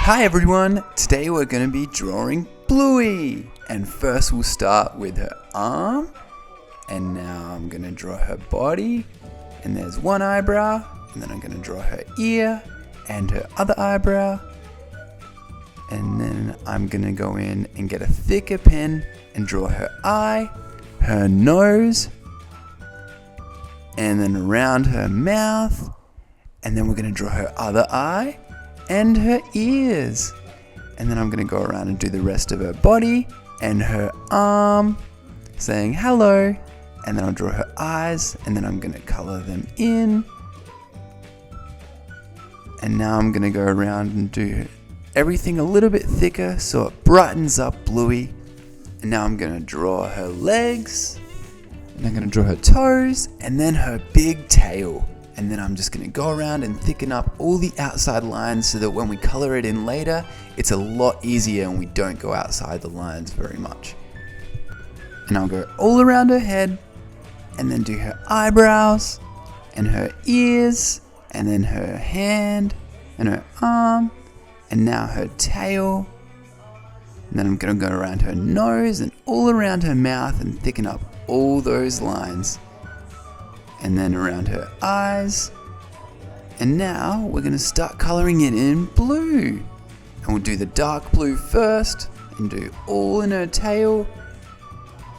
Hi everyone, today we're going to be drawing Bluey. And first we'll start with her arm. And now I'm going to draw her body. And there's one eyebrow. And then I'm going to draw her ear and her other eyebrow. And then I'm going to go in and get a thicker pen and draw her eye, her nose, and then around her mouth. And then we're going to draw her other eye and her ears. And then I'm going to go around and do the rest of her body and her arm, saying hello. And then I'll draw her eyes, and then I'm going to color them in. And now I'm going to go around and do everything a little bit thicker so it brightens up Bluey. And now I'm going to draw her legs, and I'm going to draw her toes, and then her big tail. And then I'm just going to go around and thicken up all the outside lines so that when we color it in later, it's a lot easier and we don't go outside the lines very much. And I'll go all around her head, and then do her eyebrows, and her ears, and then her hand, and her arm, and now her tail. And then I'm going to go around her nose and all around her mouth and thicken up all those lines. And then around her eyes. And now we're going to start coloring it in blue. And we'll do the dark blue first and do all in her tail.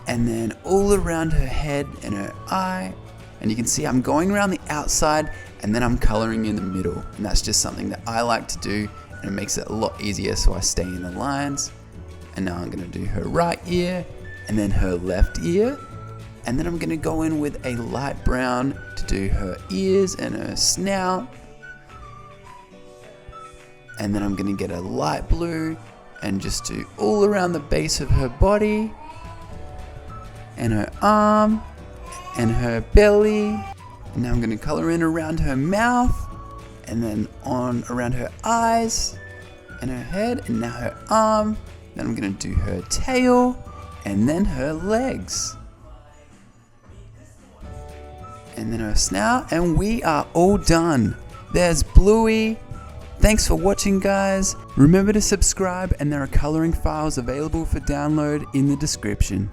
And then all around her head and her eye. And you can see I'm going around the outside and then I'm coloring in the middle. And that's just something that I like to do, and it makes it a lot easier so I stay in the lines. And now I'm going to do her right ear and then her left ear. And then I'm going to go in with a light brown to do her ears and her snout. And then I'm going to get a light blue and just do all around the base of her body, and her arm, and her belly. And now I'm going to color in around her mouth, and then on around her eyes, and her head, and now her arm. Then I'm going to do her tail, and then her legs. And then her snout, and we are all done. There's Bluey. Thanks for watching, guys. Remember to subscribe, and there are coloring files available for download in the description.